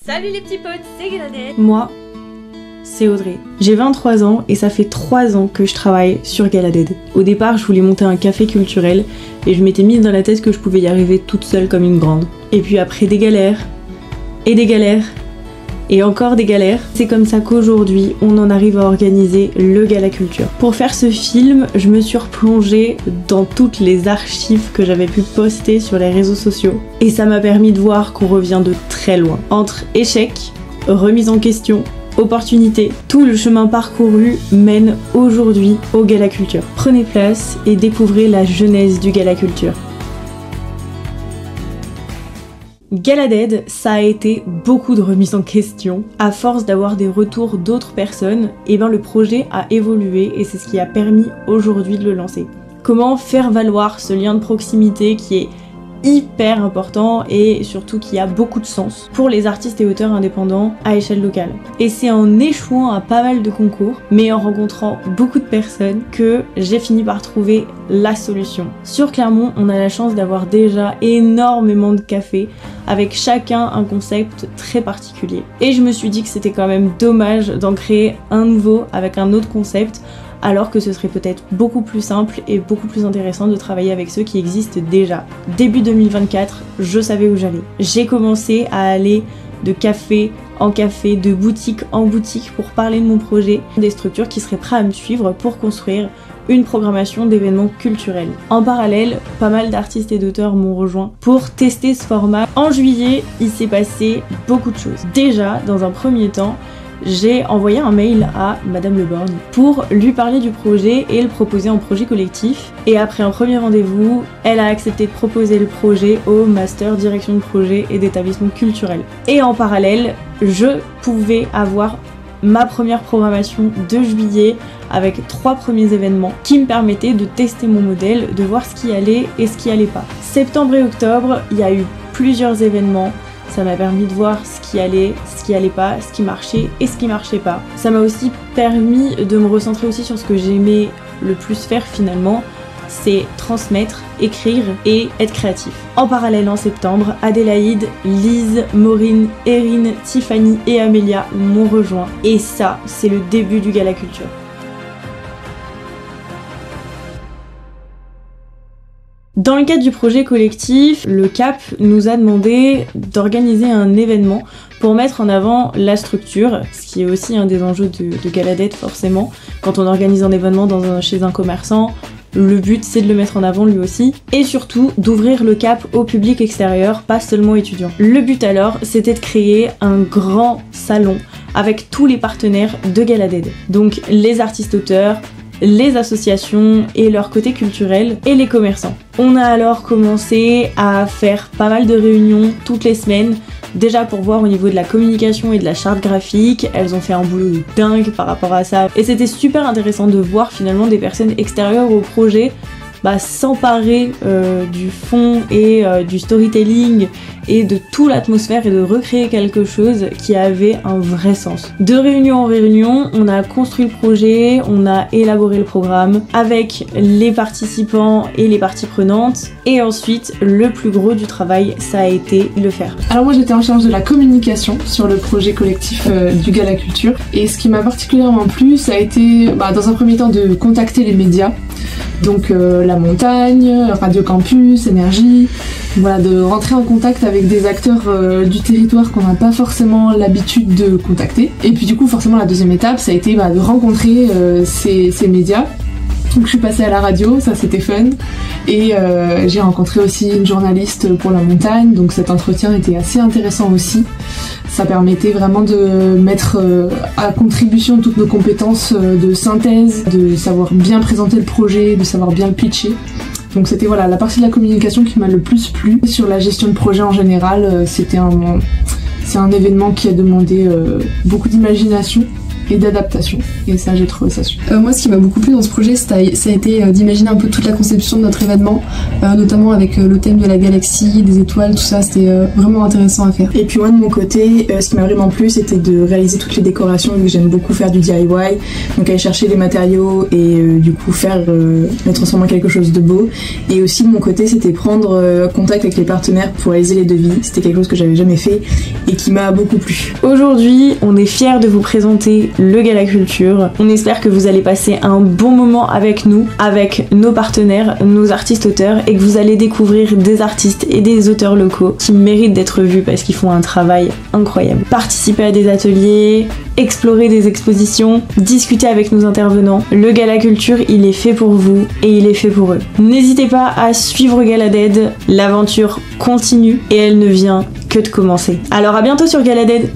Salut les petits potes, c'est Galadette. Moi, c'est Audrey. J'ai 23 ans et ça fait 3 ans que je travaille sur Galadette. Au départ, je voulais monter un café culturel et je m'étais mise dans la tête que je pouvais y arriver toute seule comme une grande. Et puis après des galères, et des galères, et encore des galères, c'est comme ça qu'aujourd'hui, on en arrive à organiser le Gala Culture. Pour faire ce film, je me suis replongée dans toutes les archives que j'avais pu poster sur les réseaux sociaux. Et ça m'a permis de voir qu'on revient de très loin. Entre échecs, remise en question, opportunités, tout le chemin parcouru mène aujourd'hui au Gala Culture. Prenez place et découvrez la genèse du Gala Culture. Galadette, ça a été beaucoup de remises en question. À force d'avoir des retours d'autres personnes, le projet a évolué et c'est ce qui a permis aujourd'hui de le lancer. Comment faire valoir ce lien de proximité qui est hyper important et surtout qui a beaucoup de sens pour les artistes et auteurs indépendants à échelle locale. Et c'est en échouant à pas mal de concours, mais en rencontrant beaucoup de personnes que j'ai fini par trouver la solution. Sur Clermont, on a la chance d'avoir déjà énormément de cafés avec chacun un concept très particulier. Et je me suis dit que c'était quand même dommage d'en créer un nouveau avec un autre concept alors que ce serait peut-être beaucoup plus simple et beaucoup plus intéressant de travailler avec ceux qui existent déjà. Début 2024, je savais où j'allais. J'ai commencé à aller de café en café, de boutique en boutique pour parler de mon projet, des structures qui seraient prêtes à me suivre pour construire une programmation d'événements culturels. En parallèle, pas mal d'artistes et d'auteurs m'ont rejoint pour tester ce format. En juillet, il s'est passé beaucoup de choses. Déjà, dans un premier temps, j'ai envoyé un mail à Madame Le Borgne pour lui parler du projet et le proposer en projet collectif. Et après un premier rendez-vous, elle a accepté de proposer le projet au master direction de projet et d'établissement culturel. Et en parallèle, je pouvais avoir ma première programmation de juillet avec 3 premiers événements qui me permettaient de tester mon modèle, de voir ce qui allait et ce qui allait pas. Septembre et octobre, il y a eu plusieurs événements. Ça m'a permis de voir ce qui allait pas, ce qui marchait et ce qui marchait pas. Ça m'a aussi permis de me recentrer aussi sur ce que j'aimais le plus faire finalement, c'est transmettre, écrire et être créatif. En parallèle en septembre, Adélaïde, Lise, Maureen, Erin, Tiffany et Amélia m'ont rejoint. Et ça, c'est le début du Gala Culture. Dans le cadre du projet collectif, le CAP nous a demandé d'organiser un événement pour mettre en avant la structure, ce qui est aussi un des enjeux de Galadette forcément. Quand on organise un événement chez un commerçant, le but c'est de le mettre en avant lui aussi, et surtout d'ouvrir le CAP au public extérieur, pas seulement étudiants. Le but alors, c'était de créer un grand salon avec tous les partenaires de Galadette. Donc les artistes-auteurs, les associations et leur côté culturel et les commerçants. On a alors commencé à faire pas mal de réunions toutes les semaines, déjà pour voir au niveau de la communication et de la charte graphique. Elles ont fait un boulot de dingue par rapport à ça et c'était super intéressant de voir finalement des personnes extérieures au projet s'emparer du fond et du storytelling et de toute l'atmosphère et de recréer quelque chose qui avait un vrai sens. De réunion en réunion, on a construit le projet, on a élaboré le programme avec les participants et les parties prenantes et ensuite le plus gros du travail ça a été le faire. Alors moi j'étais en charge de la communication sur le projet collectif du Gala Culture et ce qui m'a particulièrement plu ça a été dans un premier temps de contacter les médias. Donc La Montagne, Radio Campus, Énergie, voilà, de rentrer en contact avec des acteurs du territoire qu'on n'a pas forcément l'habitude de contacter. Et puis du coup forcément la deuxième étape ça a été de rencontrer ces médias. Donc je suis passée à la radio, ça c'était fun, et j'ai rencontré aussi une journaliste pour La Montagne, donc cet entretien était assez intéressant aussi. Ça permettait vraiment de mettre à contribution toutes nos compétences de synthèse, de savoir bien présenter le projet, de savoir bien le pitcher. Donc c'était la partie de la communication qui m'a le plus plu. Sur la gestion de projet en général, c'est un événement qui a demandé beaucoup d'imagination. et d'adaptation. Et ça, j'ai trouvé ça super. Moi, ce qui m'a beaucoup plu dans ce projet, ça a été d'imaginer un peu toute la conception de notre événement, notamment avec le thème de la galaxie, des étoiles, tout ça, c'était vraiment intéressant à faire. Et puis moi, de mon côté, ce qui m'a vraiment plu, c'était de réaliser toutes les décorations, vu que j'aime beaucoup faire du DIY, donc aller chercher les matériaux et du coup les transformer en quelque chose de beau. Et aussi de mon côté, c'était prendre contact avec les partenaires pour réaliser les devis. C'était quelque chose que j'avais jamais fait et qui m'a beaucoup plu. Aujourd'hui, on est fiers de vous présenter le Gala Culture. On espère que vous allez passer un bon moment avec nous, avec nos partenaires, nos artistes-auteurs, et que vous allez découvrir des artistes et des auteurs locaux qui méritent d'être vus parce qu'ils font un travail incroyable. Participez à des ateliers, explorer des expositions, discuter avec nos intervenants. Le Gala Culture, il est fait pour vous et il est fait pour eux. N'hésitez pas à suivre Galaded, l'aventure continue et elle ne vient que de commencer. Alors à bientôt sur Galaded.